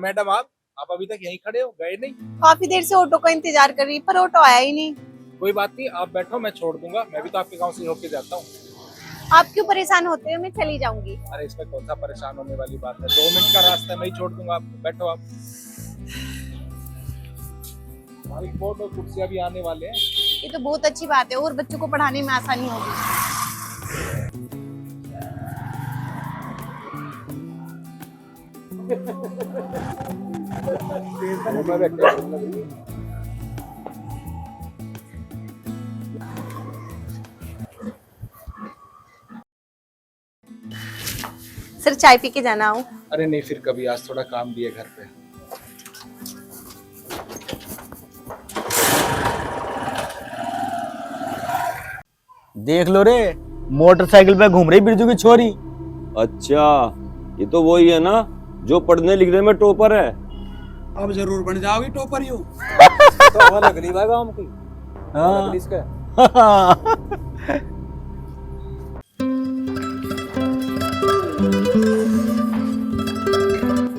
Madam आप अभी तक यहीं खड़े हो, गए नहीं? काफी देर से ऑटो का इंतजार कर रही, पर ऑटो आया ही नहीं। कोई बात नहीं, आप बैठो, मैं छोड़ दूंगा। मैं भी तो आपके गांव से होके जाता हूँ। आप क्यों परेशान होते हो, मैं चली जाऊंगी। अरे इसमें कौन सा परेशान होने वाली बात है, 2 मिनट का रास्ता है, मैं ही छोड़ दूंगा आपको। बैठो आप। हमारी कोट और कुर्सियां भी आने वाले हैं। ये तो बहुत अच्छी बात है और बच्चों को पढ़ाने में आसानी होगी। सर चाय पी के जाना हूँ। अरे नहीं, फिर कभी, आज थोड़ा काम भी है घर पे। देख लो रे, मोटरसाइकिल पे घूम रही बिरजू की छोरी। अच्छा, ये तो वही है ना जो पढ़ने लिखने में टॉपर है। अब जरूर बन जाओगी टॉपर यू। तो हवा लग रही भाई गांव की। हाँ। इसका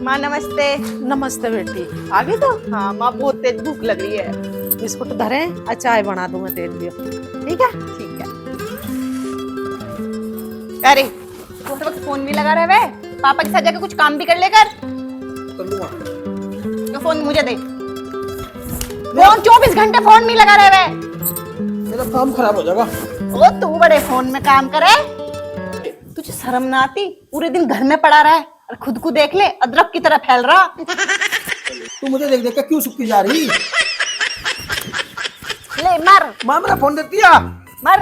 माँ नमस्ते। नमस्ते बेटी, आ गई तो हाँ माँ, बहुत तेज भूख लग रही है। बिस्कुट धरे और चाय बना दूं मैं तेरे लिए, ठीक है? ठीक है। अरे तू हर वक्त फोन भी लगा रहे वे, पापा के साथ जाकर कुछ काम भी कर लेकर। तो फोन मुझे दे। फोन 24 घंटे फोन में लगा रहे वे। मेरा काम खराब हो जाएगा। ओ तू बड़े फोन में काम करे, तुझे शर्म ना आती? पूरे दिन घर में पड़ा रहा है और खुद को देख ले, अदरक की तरह फैल रहा। तू मुझे देख देख के क्यों सुखती जा रही? ले मर माँ मेरा फोन देती है। मर।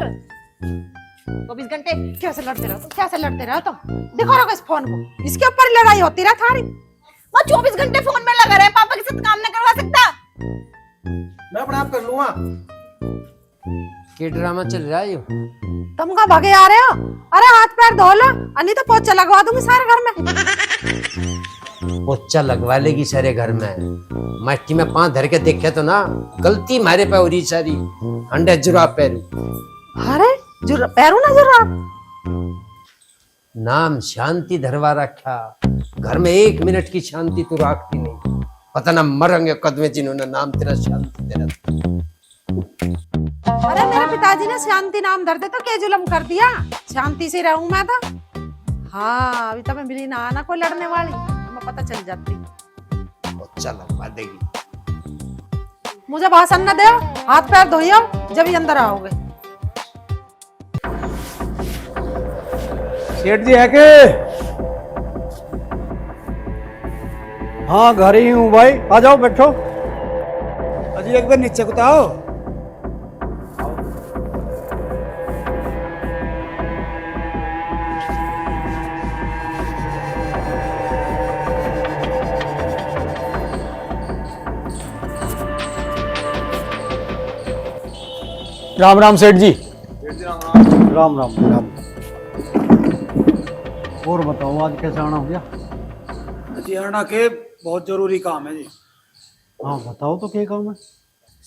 24 घंटे कैसे लड़ते रहो तुम, कैसे लड़ते रहो तुम? देखो रखो इस फोन को, इसके ऊपर लड़ाई होती रहा थारी। वो 24 घंटे फोन में लगा रहे, पापा के साथ काम नहीं करवा सकता। मैं अपने आप कर लूंगा। क्या ड्रामा चल रहा है? तुम कहाँ भागे आ रहे हो? अरे हाथ पैर धो लो, अन्य तो पोछा लगवा दूंगी सारे घर में। पोछा लगवा लेगी सारे घर में? मट्टी में पांव धर के देखे तो ना, गलती मारे पे हो रही सारी। अंडे जुराब पैरू। अरे पैरू ना जरा। नाम शांति धरवा रखा, घर में 1 मिनट की शांति तो रखती नहीं। पता ना मरेंगे कदमे जिन्होंने नाम तेरा शांति दे रखा। अरे मेरे पिताजी ने शांति नाम धर दे तो क्या जुल्म कर दिया? शांति से रहूं मैं तो। हाँ अभी तो मैं मिली ना आना कोई लड़ने वाली, हमें पता चल जाती। पोछा लगवा देगी। मुझे भाषण न दो, हाथ पैर धोइयो जब ही अंदर आओगे। सेठ जी है के? हाँ घर ही हूँ भाई, आ जाओ बैठो। अजी एक बार नीचे कुताओ। राम राम सेठ जी। राम राम राम। और बताओ आज कैसे आना हो गया? जी आना के बहुत जरूरी काम है जी। हाँ बताओ तो क्या काम है?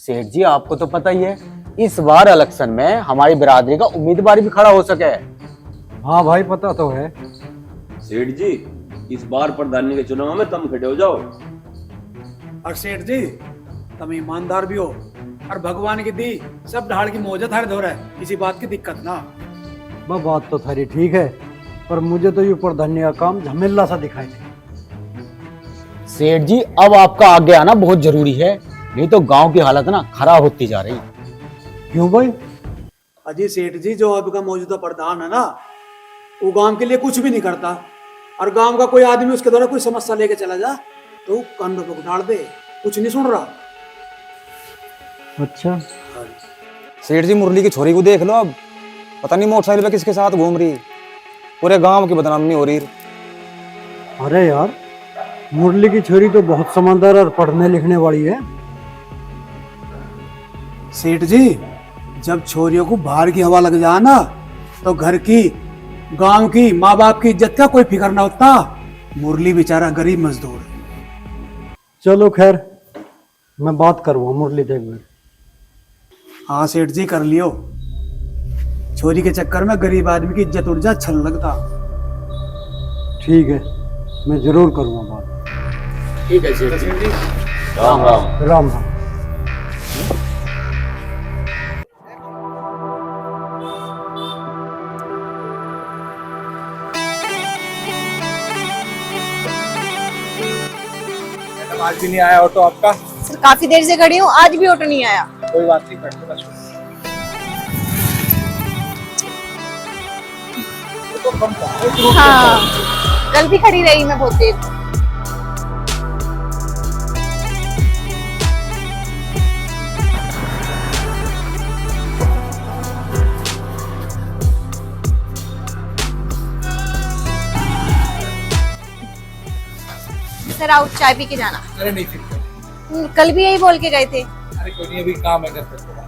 सेठ जी आपको तो पता ही है, इस बार इलेक्शन में हमारी बिरादरी का उम्मीदवार भी खड़ा हो सके। हाँ भाई पता तो है। सेठ जी, इस बार प्रधानी के चुनाव में तुम खड़े हो जाओ। और सेठ जी तुम ईमानदार भी हो और भगवान की दी सब ढाल की मौजत हर दौर है, किसी बात की दिक्कत ना। वह बात तो थारी ठीक है, पर मुझे तो ये प्रधानी का काम झमेला सा दिखाई दे। सेठ जी अब आपका आगे आना बहुत जरूरी है, नहीं तो गांव की हालत ना खराब होती जा रही। क्यों भाई? अजय सेठ जी जो आपका मौजूदा प्रधान है ना, वो गांव के लिए कुछ भी नहीं करता, और गांव का कोई आदमी उसके द्वारा कोई समस्या लेके चला जा तो कंधों पे डाल दे, कुछ नहीं सुन रहा। अच्छा सेठ जी मुरली की छोरी को देख लो, अब पता नहीं मोटरसाइकिल पे किसके साथ घूम रही, पूरे गांव की बदनामी हो रही। अरे यार मुरली की छोरी तो बहुत समझदार और पढ़ने लिखने वाली है। सेठ जी जब छोरियों को बाहर की हवा लग जाए ना, तो घर की, गांव की, माँ बाप की इज्जत का कोई फिक्र ना होता। मुरली बेचारा गरीब मजदूर है। चलो खैर मैं बात करूंगा मुरली से एक बार। हाँ सेठ जी कर लियो, छोरी के चक्कर में गरीब आदमी की इज्जत उड़ जा, अच्छा लगता। ठीक है मैं जरूर करूंगा बात। ठीक है सेठ जी। राम राम। राम राम। मैडम आज भी नहीं आया ऑटो आपका? सर काफी देर से खड़ी हूँ, आज भी ऑटो नहीं आया। कोई बात नहीं, बैठो बस। तो कम था, एक रूट हाँ, कल भी खड़ी रही मैं बहुत देर। सर आओ चाय पी के जाना। अरे नहीं फिर क्या? कल भी यही बोल के गए थे। अरे कोई नहीं, अभी काम है घर पे थोड़ा।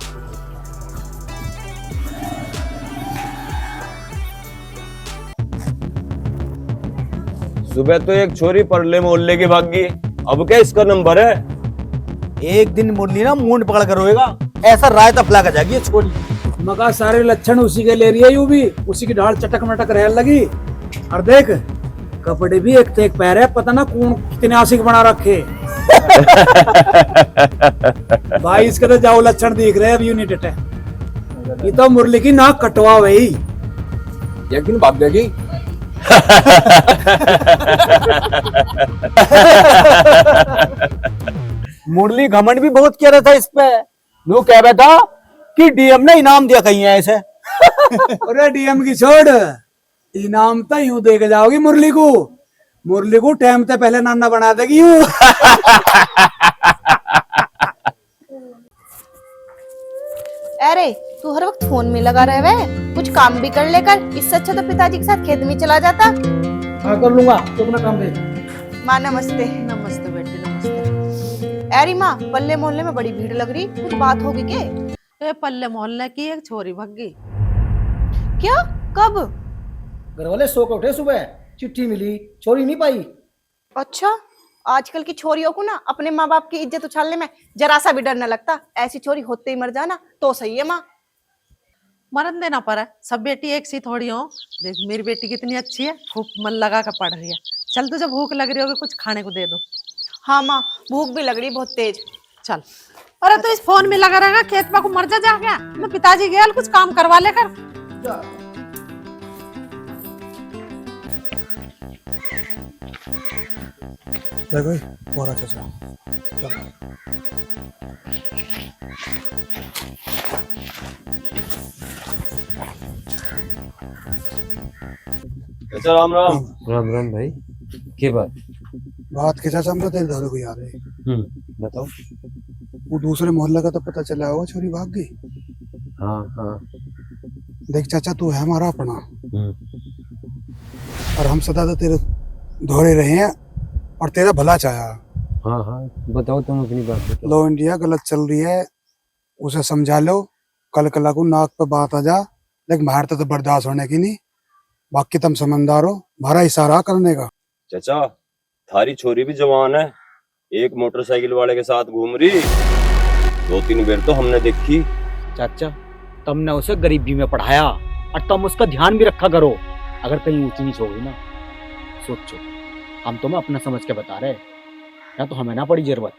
सुबह तो एक छोरी परले मोहल्ले की भाग गई, अब क्या इसका नंबर है? एक दिन मुरली ना मुंड पकड़ कर रोएगा, ऐसा राय तफला कर जाएगी ये छोरी। मगा सारे लक्षण उसी के ले रही है, यूं भी उसी की ढाल चटक मटक रहने लगी। और देख कपड़े भी एक से एक पैर है, पता ना कौन कितने आशिक बना रखे। भाई इसके तो जाओ लक्षण दिख रहे हैं, अब यूनिट है। ये तो मुरली की नाक कटवा भाई। एक दिन भाग जाएगी। मुरली घमंड भी बहुत किया रहा था इस पे। वो कह रहा था कि डीएम ने इनाम दिया कहीं है ऐसे। अरे डीएम की छोड़, इनाम तो यूं दे के जाओगी मुरली को। मुरली को टाइम से पहले नाना बना देगी यूं। अरे तू हर वक्त फोन में लगा रहे वे, कुछ काम भी कर लेकर। इससे अच्छा तो पिताजी के साथ खेत में चला जाता। हाँ कर लूंगा, तो अपना काम देख। माँ नमस्ते। नमस्ते बेटी नमस्ते। अरे माँ, पल्ले मोहल्ले में बड़ी भीड़ लग रही, कुछ बात होगी क्या? ये पल्ले मोहल्ले की एक छोरी भग गई। क्या? कब? घर वाले सो के उठे सुबह, चिट्ठी मिली, छोरी नहीं पाई। अच्छा, आजकल की छोरियों को ना अपने माँ बाप की इज्जत उछालने में जरा सा भी डर न लगता। ऐसी छोरी होते ही मर जाना तो सही है माँ। मरन देना पड़ा, सब बेटी एक सी थोड़ी हो। देख मेरी बेटी कितनी अच्छी है, खूब मन लगा कर पढ़ रही है। चल तुझे भूख लग रही होगी, कुछ खाने को दे दो। हाँ माँ, भूख भी लग रही बहुत तेज। चल। अरे तो इस फोन में लगा रहेगा, खेत में को मर जा क्या? मैं पिताजी गया, कुछ काम करवा लेकर। देखो बोरा चाचा, चलो। अच्छा राम राम। राम राम भाई, के बात? बात के चाचा हमको तेरे दारू को याद है। बताओ। वो दूसरे मोहल्ले का तो पता चला होगा, छोरी भाग गई। हाँ हाँ। देख चाचा, तू है हमारा अपना, और हम सदा तो तेरे दोहरे रहे हैं और तेरा भला चाहा। हाँ हाँ, बताओ तुम अपनी बात बताओ। लो इंडिया गलत चल रही है, उसे समझा लो। कल कला को नाक पे बात आ जा, लेकिन बाहर तो बर्दाश्त होने की नहीं। बाकी तुम समझदार हो, हमारा इशारा करने का। चाचा थारी छोरी भी जवान है, एक मोटरसाइकिल वाले के साथ घूम रही, 2-3 बार तो हमने देखी। चाचा तुमने उसे गरीबी में पढ़ाया और तुम उसका ध्यान भी रखा करो। अगर कहीं ऊंची नीच हो गई ना, सोचो, हम तुम्हें अपना समझ के बता रहे, या तो हमें ना पड़ी जरूरत।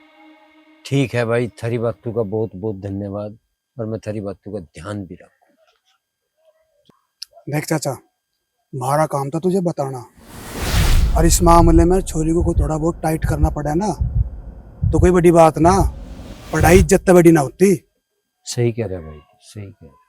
ठीक है भाई, थारी बातों का बहुत बहुत धन्यवाद, और मैं थारी बातों का ध्यान भी रखूं। देख चाचा, हमारा काम था तुझे बताना, और इस मामले में छोरी को थोड़ा बहुत टाइट करना पड़ा ना, तो कोई बड़ी बात ना। पढ़ाई इज्जत तो बड़ी ना होती। सही कह रहे भाई, सही कह रहे।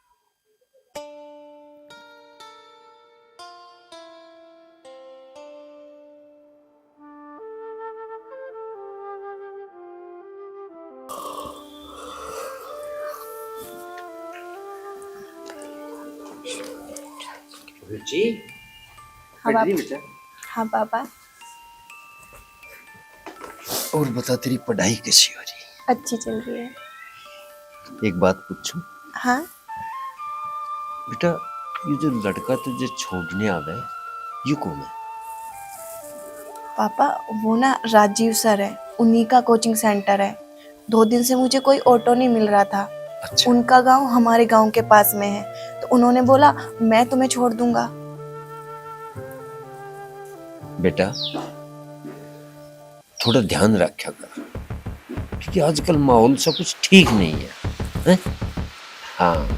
हाँ पापा। हाँ पापा। और बता, तेरी पढ़ाई कैसी हो रही? अच्छी चल रही है। एक बात पूछूं? हाँ। बेटा, ये जो लड़का तुझे छोड़ने आ गए, ये कौन है? पापा वो ना राजीव सर है, उन्हीं का कोचिंग सेंटर है। 2 दिन से मुझे कोई ऑटो नहीं मिल रहा था। अच्छा। उनका गांव हमारे गांव के पास में है, तो उन्होंने बोला मैं तुम्हें छोड़ दूंगा। बेटा, थोड़ा ध्यान रखा कर, क्योंकि आजकल माहौल सब कुछ ठीक नहीं है, हैं? हाँ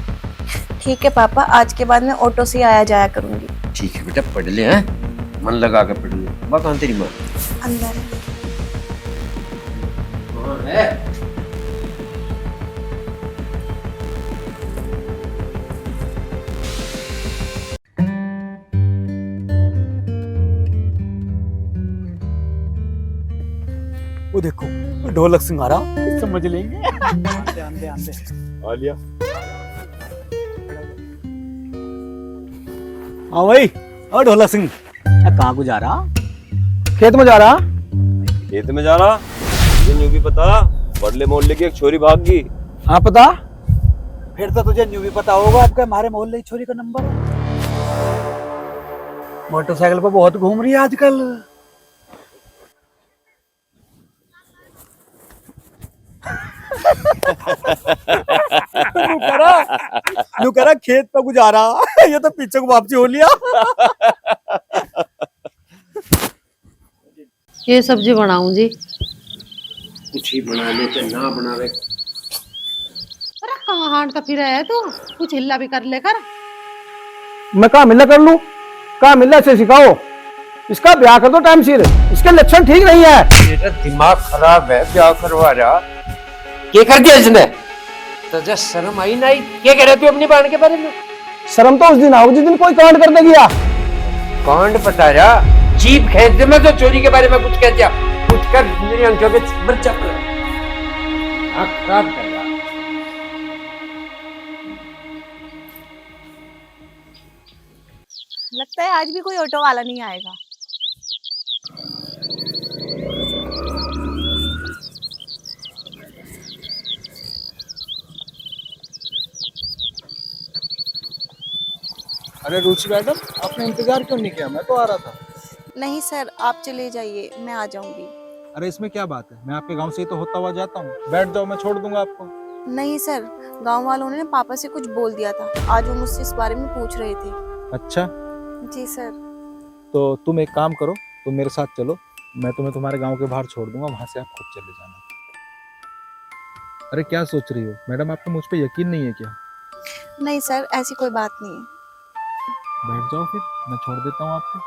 ठीक है पापा, आज के बाद मैं ऑटो से आया जाया करूंगी। ठीक है बेटा, पढ़ ले, हैं? मन लगा कर पढ़ ले। माँ कहाँ तेरी माँ? अंदर। कहाँ है? वो देखो ढोलक सिंगारा, समझ लेंगे। आंदे आंदे आ लिया। हाँ भाई, और ढोलक सिंह कहाँ को जा रहा? खेत में जा रहा। खेत में जा रहा? तुझे यूं भी पता, बड़ले मोहल्ले की एक छोरी भाग गई। हाँ पता। फिर तो तुझे यूं भी पता होगा आपका हमारे मोहल्ले की छोरी का नंबर है। मोटरसाइकिल पर बहुत घूम रही है आजकल। करा खेत पे गुजारा। ये तो पीछे को वापसी हो लिया। ये सब्जी बनाऊं जी? कुछ ही बना लेते, ना बनावे। अरे कहाँ हांड का फिर है तू, कुछ हिल्ला भी कर लेकर। मैं कहाँ मिला कर लूं? कहाँ मिला से सिखाओ। इसका ब्याह कर दो टाइम सिर, इसके लक्षण ठीक नहीं है। तेरा दिमाग खराब है, क्या करवा रहा? क्या कर दिया इसने? तुझे शर्म आई नहीं? क्या कह रहे तू अपनी बहन के बारे में? शर्म तो उस दिन आओ जिस दिन कोई कांड करने गया। कांड पता रहा? जीप खेत में तो चोरी के बारे में कुछ कह दिया, कुछ कर मेरी आंखों पे मर चप रहा, खराब कर रहा। लगता है आज भी कोई ऑटो वाला नहीं आएगा। अरे रुचि मैडम, आपने इंतजार क्यों नहीं किया? मैं तो आ रहा था। नहीं सर, आप चले जाइए, मैं आ जाऊंगी। अरे इसमें क्या बात है, मैं आपके गांव से ही तो होता हुआ जाता हूँ। बैठ जाओ, मैं छोड़ दूंगा आपको। नहीं सर, गांव वालों ने पापा से कुछ बोल दिया था, आज वो मुझसे इस बारे में पूछ रहे थे। अच्छा, जी सर। तो तुम एक काम करो, तुम मेरे साथ चलो, मैं तुम्हें तुम्हारे गांव के बाहर छोड़ दूंगा, वहां से आप खुद चले जाना। अरे क्या सोच रही हो मैडम, आपको मुझ पे यकीन नहीं है क्या? नहीं सर, ऐसी कोई बात नहीं है। बैठ जाओ फिर, मैं छोड़ देता हूँ आपको।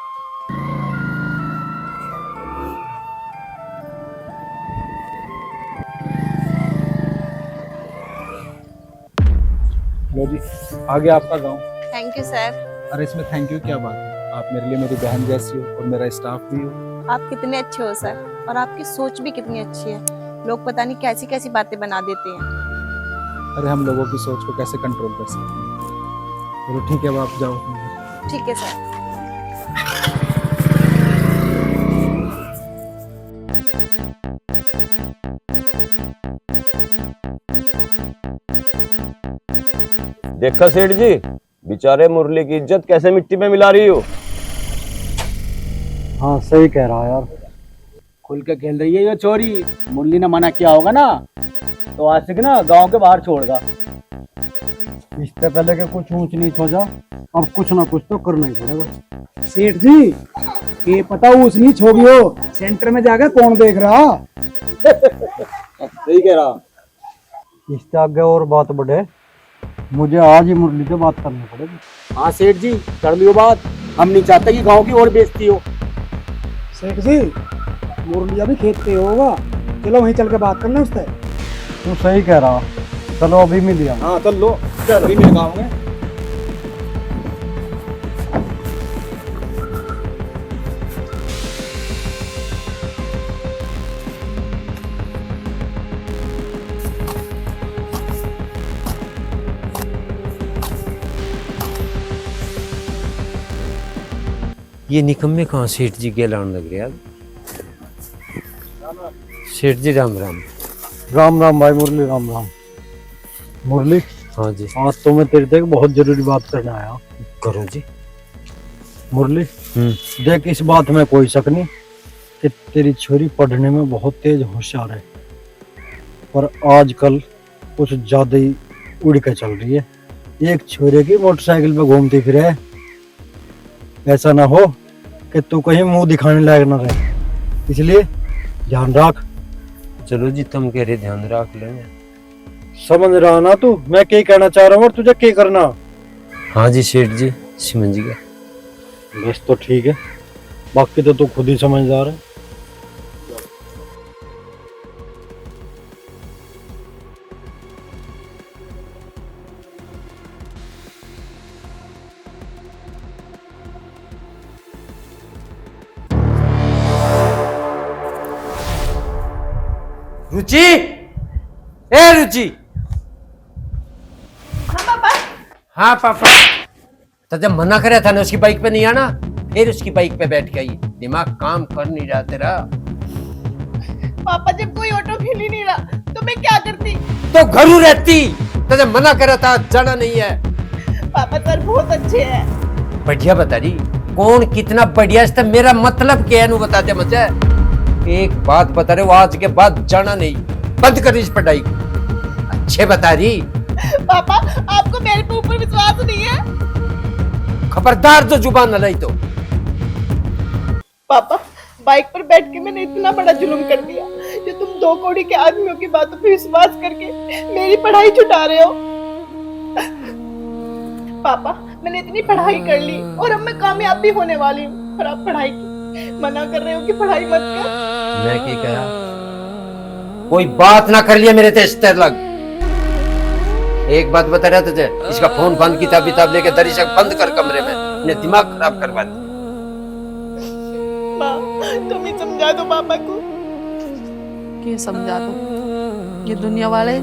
लो जी, आ गया आपका गांव। Thank you sir. अरे इसमें थैंक यू क्या बात है, आप मेरे लिए मेरी बहन जैसी हो और मेरा स्टाफ भी हो। आप कितने अच्छे हो सर, और आपकी सोच भी कितनी अच्छी है। लोग पता नहीं कैसी कैसी बातें बना देते हैं। अरे हम लोगों की सोच को कैसे कंट्रोल कर सकते हैं। चलो ठीक है, अब आप जाओ। ठीक है सर। देखा सेठ जी, बेचारे मुरली की इज्जत कैसे मिट्टी में मिला रही हो। हाँ सही कह रहा है यार, खुल के खेल रही है ये चोरी। मुरली ने मना किया होगा ना, तो आज से ना गांव के बाहर छोड़गा। इससे पहले के कुछ ऊंच नीच हो जा, अब कुछ ना कुछ तो करना ही पड़ेगा। सेठ जी, ये पता ऊंच नीच हो गई हो, सेंटर में जाकर कौन देख रहा? सही कह रहा। इससे आगे और बात बढ़े, मुझे आज ही मुरली से बात करनी पड़ेगी। हाँ सेठ जी, कर लियो बात, हम नहीं चाहते कि गांव की और बेइज्जती हो। सेठ जी, मुरलिया भी खेत पे होगा, चलो वहीं चल के बात करना उससे। तू सही कह रहा, चलो अभी मिल लिया। हाँ चल लो, अभी मेरे गाँव में। ये निकम्मे कहाँ सेठ जी के लाने लग रहे यार। सेठ जी राम राम। राम राम भाई मुरली, राम राम। मुरली, हाँ जी। आज तो मैं तेरे से एक बहुत जरूरी बात करने आया। करो जी। मुरली, देख इस बात में कोई शक नहीं कि तेरी छोरी पढ़ने में बहुत तेज होशियार है, पर आजकल कुछ ज्यादा ही उड़ के चल रही है। एक छोरे की मोटरसाइकिल पे घूमती फिरे, ऐसा ना हो कि तू कहीं मुंह दिखाने लायक ना रहे। इसलिए ध्यान रख। चलो जी, तुम कह रहे ध्यान रख लेंगे। समझ रहा ना तू मैं क्या कहना चाह रहा हूँ और तुझे क्या करना। हाँ जी सेठ जी, समझ गया। बस तो ठीक है, बाकी तो तू खुद ही समझदार है। रुचि, ए रुचि। हाँ पापा। हाँ पापा। तो जब मना करे था ना उसकी बाइक पे नहीं आना, फिर उसकी बाइक पे बैठ के आई। दिमाग काम कर नहीं रहा तेरा। पापा जब कोई ऑटो मिल ही नहीं रहा तो मैं क्या करती? तो घरू रहती। तो जब मना करा था जाना नहीं है। पापा सर बहुत अच्छे हैं। बढ़िया बता रही कौन कितना बढ़िया, इसका मेरा मतलब क्या है बता दे मुझे। एक बात बता रहे हो, आज के बाद जाना नहीं, बंद कर इस पढ़ाई को। अच्छे बता रही। पापा आपको मेरे पे ऊपर विश्वास नहीं है? खबरदार जो जुबान न लाई तो। पापा बाइक पर बैठ के मैंने इतना बड़ा जुल्म कर दिया जो तुम 2 कौड़ी के आदमियों की बातों पे विश्वास करके मेरी पढ़ाई छुटा रहे हो। पापा मैंने इतनी पढ़ाई कर ली और अब मैं कामयाब भी होने वाली हूँ, और आप पढ़ाई की मना कर रहे हो कि पढ़ाई मत कर। मैं क्या कहा? कोई बात ना कर लिया मेरे तेज लग। एक बात बता रहा तुझे, इसका फोन बंद, किताब किताब लेके दरिशक बंद कर कमरे में, इन्हें दिमाग खराब करवा दे। माँ तुम ही समझा दो पापा को। क्या समझा दो, ये दुनिया वाले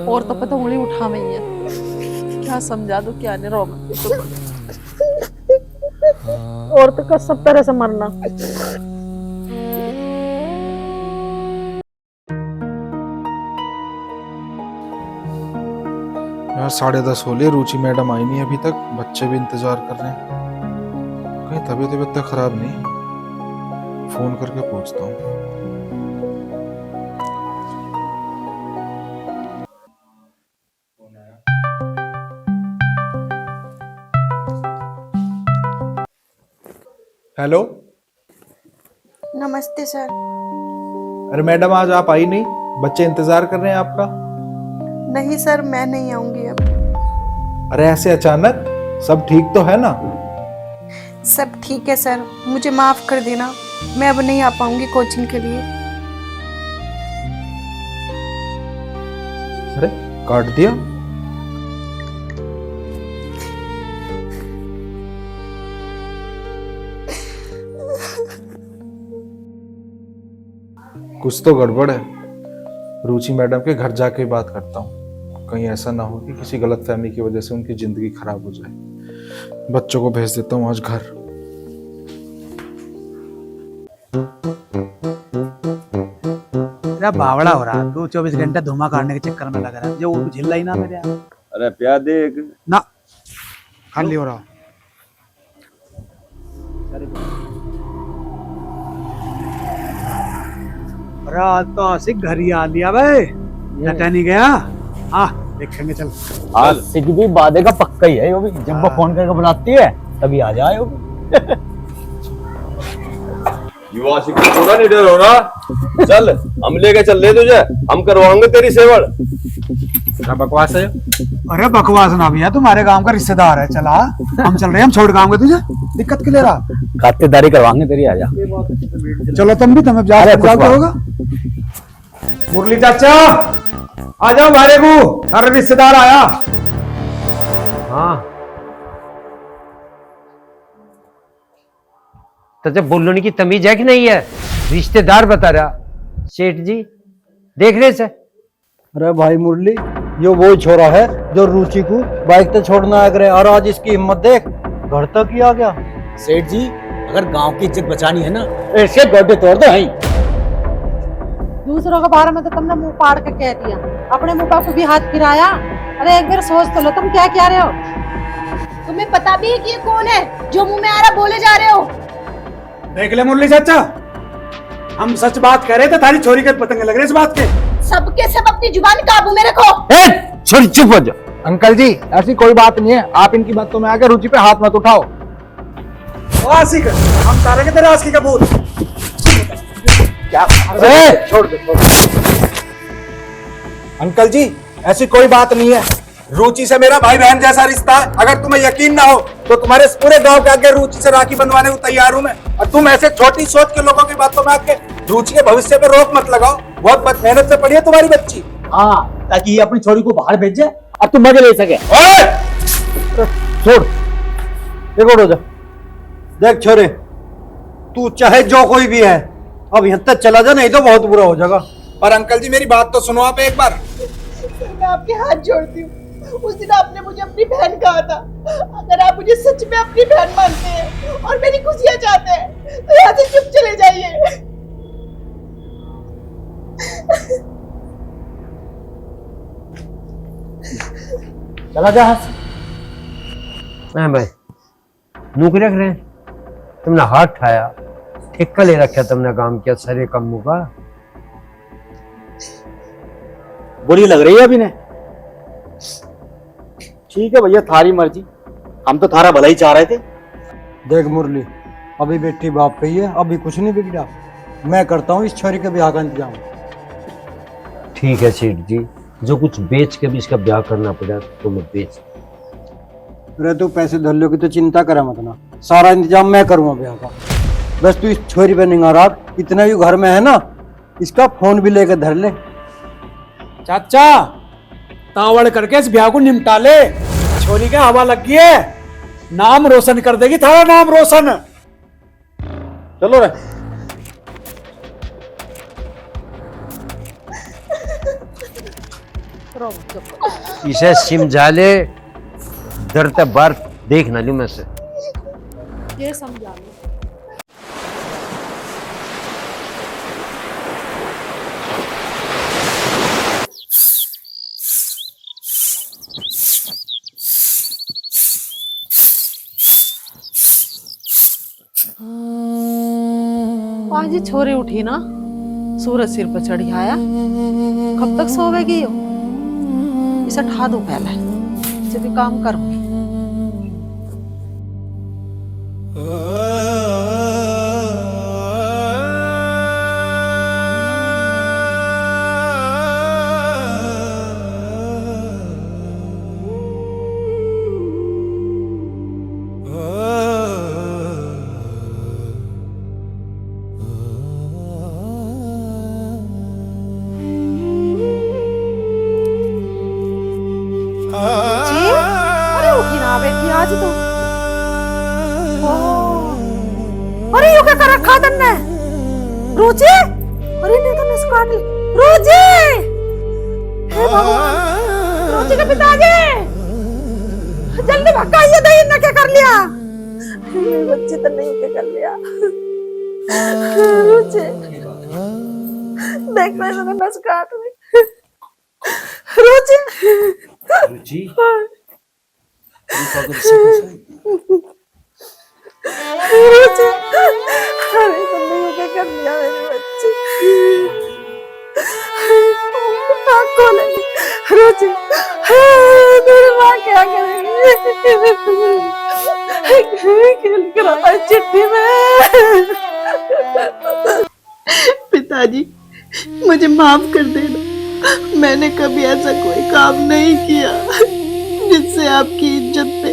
और तो पता उंगली उठा में ही है। क्या समझा दो, क्या नहीं रो मत। और तो का सब तरह से मरना। यार 10:30 हो लिए, रुचि मैडम आई नहीं अभी तक, बच्चे भी इंतजार कर रहे हैं। कहीं तबीयत तो खराब नहीं? फोन करके पूछता हूँ। हेलो। नमस्ते सर। अरे मैडम आज आप आई नहीं, बच्चे इंतजार कर रहे हैं आपका। नहीं सर मैं नहीं आऊंगी अब। अरे ऐसे अचानक, सब ठीक तो है ना? सब ठीक है सर, मुझे माफ कर देना, मैं अब नहीं आ पाऊंगी कोचिंग के लिए। अरे काट दिया? कुछ तो गड़बड़ है। रुचि मैडम के घर जाके बात करता हूँ, कहीं ऐसा ना हो कि किसी गलतफहमी की वजह से उनकी जिंदगी खराब हो जाए। बच्चों को भेज देता हूँ आज घर। तेरा बावड़ा हो रहा, तू 24 घंटे धुआं काटने के चक्कर में लग रहा है, जो वो झिल्ला ही ना मेरे यहाँ। अरे प्यार देख ना खाली हो रहा। अरे आज तो आशिक घर ही आ लिया भाई, नटा नहीं गया। हाँ देखेंगे चल। आज सिख भी वादे का पक्का ही है वो भी, जब वो फोन करके बुलाती है तभी आ जाए वो भी। युवा शिक्षक थोड़ा नहीं डर हो रहा। चल हम लेके चल रहे तुझे, हम करवाएंगे तेरी सेवड़। क्या बकवास है? अरे बकवास ना भैया, तुम्हारे गांव का रिश्तेदार है, चला हम चल रहे हैं, हम छोड़ गाँव तुझे दिक्कत के ले रहा। खातिरदारी करवाएंगे तेरी, आ जा। चलो तुम भी, तुम्हें जाके होगा। मुरली चाचा आ जाओ, भारे को अरे रिश्तेदार आया। हाँ तो जब बोलने की तमीज है कि नहीं है? रिश्तेदार बता रहा। सेठ जी देख रहे से। अरे भाई मुरली, ये वो छोरा है जो रुचि को बाइक पे छोड़ना आ करे, और आज इसकी हिम्मत देख, घर तक ही आ गया। सेठ जी अगर गांव की इज्जत बचानी है ना, ऐसे गोडे तोड़ दो। दूसरों के बारे में तो तुमने मुंह पाड़ के कह दिया, अपने मुंह पर भी हाथ फिराया। अरे एक बार सोच तो लो, तुम क्या रहे हो? तुम्हें पता भी है कि ये कौन है जो मुंह में आ रहा बोले जा रहे हो? देख ले मुरली चाचा, हम सच बात कर रहे थे, थारी छोरी के पतंगे लग रहे इस बात के। सबके सब अपनी जुबान काबू में रखो। छोरी चुप हो जा। अंकल जी ऐसी कोई बात नहीं है, आप इनकी बातों में आकर रुचि पे हाथ मत उठाओ। आशिक हम तारेंगे तेरे आशिक का भूत। क्या छोड़ दो। अंकल जी ऐसी कोई बात नहीं है, रुचि से मेरा भाई बहन जैसा रिश्ता है। अगर तुम्हें यकीन ना हो तो तुम्हारे पूरे गांव के आगे रुचि से राखी बंधवाने को तैयार हूं मैं। और तुम ऐसे छोटी सोच के लोगों की बातों में आके रुचि के भविष्य पे रोक मत लगाओ। बहुत मेहनत से पढ़ी है तुम्हारी बच्ची। हाँ, ताकि ये अपनी छोरी को बाहर भेज जाए और तुम मजे ले सके। छोड़, देखो रोजा, देख छोरे, तू चाहे जो कोई भी है अब यहाँ तक चला जा, नहीं तो बहुत बुरा हो जाएगा। और अंकल जी मेरी बात तो सुनो आप एक बार। मैं आपके हाथ जोड़ती हूँ, उस दिन आपने मुझे अपनी बहन कहा था, अगर आप मुझे सच में अपनी बहन मानते हैं और मेरी खुशियाँ चाहते हैं तो यहाँ से चुप चले जाइए। चला जा। हाँ भाई, नौकरी रख रहे हैं तुमने, हाथ ठाया, ठेका ले रखा तुमने काम किया सारे कामों का। बुरी लग रही है अभी ने। ठीक है भैया, थारी मर्जी, हम तो थारा भला ही चाह रहे थे। देख मुरली, अभी बेटी बाप पे ही है, अभी कुछ नहीं बिगड़ा। मैं करता हूँ इस छोरी के ब्याह का इंतजाम। ठीक है सेठ जी, जो कुछ बेच के भी इसका ब्याह करना पड़ा तो मैं बेच। अरे तू पैसे धल्लो की तो चिंता करे मत ना, सारा इंतजाम मैं करूँगा ब्याह का। बस तू इस छोरी पे निगाह रख, इतना भी घर में है ना, इसका फोन भी लेकर धर ले। चाचा तावड़ करके इस ब्याह को निपटा ले, छोरी का हवा लग गई है, नाम रोशन कर देगी, थारा नाम रोशन। चलो रे। इसे समझा ले, डर तक बार देख ना लू मैं से। ये समझा लो। आज ही छोरी उठी ना, सूरज सिर पर चढ़ी आया, कब तक सोवेगी यो? इसे ठा दो पहले, इसे भी काम करूंगी। बेटी आज तो अरे यो क्या कर रखा तन्ने रुचि, अरे नहीं तो नस काट ली रुचि। हे भगवान, रुचि के पिताजी जल्दी भगाइए, दही ने क्या कर लिया? बच्चे तो नहीं क्या कर लिया? रुचि देख मैं तो नस काट ली। रुचि रुचि रुचि, अरे तुमने यूं क्या कर लिया मेरे बच्चे? आँख खोलेगी रुचि, मेरी माँ क्या करेगी? क्या लिख रहा है चिट्ठी में? पिताजी मुझे माफ कर देना, मैंने कभी ऐसा कोई काम नहीं किया जिससे आपकी इज्जत पे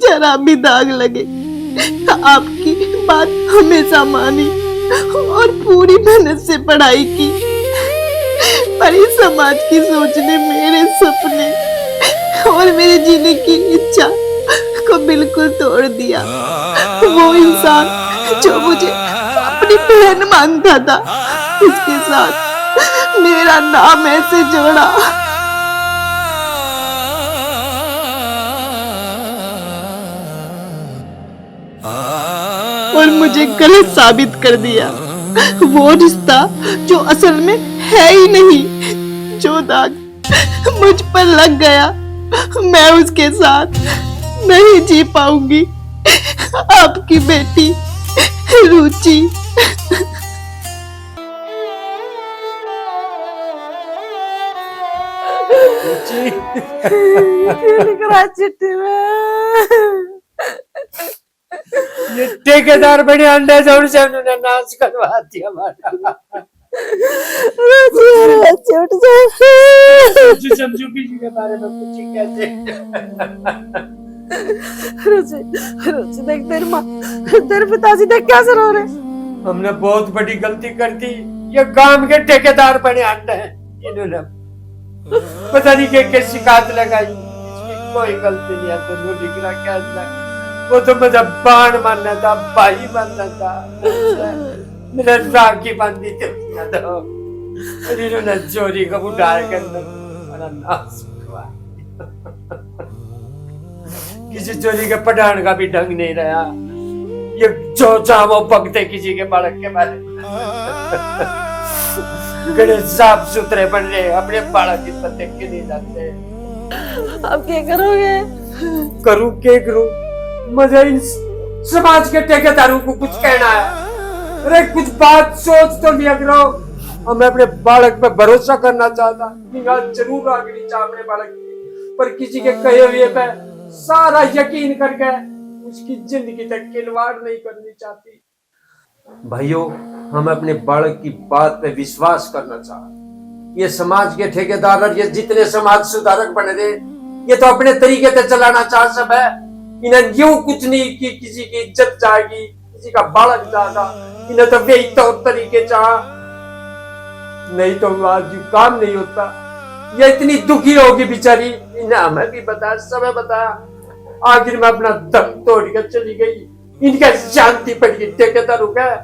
जरा भी दाग लगे। आपकी बात हमेशा मानी और पूरी मेहनत से पढ़ाई की, पर इस समाज की सोच ने मेरे सपने और मेरे जीने की इच्छा को बिल्कुल तोड़ दिया। वो इंसान जो मुझे अपनी बहन मानता था, उसके साथ मेरा नाम ऐसे जोड़ा और मुझे गलत साबित कर दिया। वो रिश्ता जो असल में है ही नहीं, जो दाग मुझ पर लग गया, मैं उसके साथ नहीं जी पाऊंगी। आपकी बेटी रुचि। लिख रहा चिट्ठी में? ये ठेकेदार बने अंडे जोड़ से उन्होंने नाश करवा दिया हमारा। रोजी उठ जा। समझू बीजी के बारे में कुछ ही कहते। रोजी रोजी देख तेरी माँ तेरे पिताजी देख कैसे रो रहे। हमने बहुत बड़ी गलती कर दी। ये गांव के ठेकेदार बने अंडे हैं इन्होंने पता नहीं क्या शिकायत लगाई। इसकी कोई गलती नहीं है। तो निकला क्या वो तो मुझे बाण मारना था, भाई मारना था, मेरा राखी बांधी थी तो इन्होंने चोरी को उठा कर बड़ा नाश हुआ। किसी चोरी के पठान का भी ढंग नहीं रहा। ये जो चाह वो पकते किसी के बालक के बारे में। गणेश साफ सुथरे बन रहे अपने बालक की पत्ते के नहीं जाते। अब क्या करोगे? करूं क्या करूं? मुझे इन समाज के ठेकेदारों को कुछ कहना है। अरे कुछ बात सोच तो लिया करो। और मैं अपने बालक पे भरोसा करना चाहता, निगाह जरूर आगनी चाह अपने बालक की, पर किसी के कहे हुए पे सारा यकीन करके उसकी जिंदगी तक खिलवाड़ नहीं करनी चाहती। भाइयों, हम अपने बालक की बात पे विश्वास करना चाहते। ये समाज के ठेकेदार और ये जितने समाज सुधारक बने थे, ये तो अपने तरीके से चलाना चाह सब है। इन्हें यूं कुछ नहीं कि किसी की इज्जत जाएगी, किसी का बालक जाएगा। इन्हें तो वही तौर तरीके चाह, नहीं तो आज यू काम नहीं होता। ये इतनी दुखी होगी बेचारी, इन्हें हमें भी बताया, सबे बताया। आखिर में अपना दम तोड़ कर चली गई। इनका शांति पड़ गई ठेकेदार हो गया।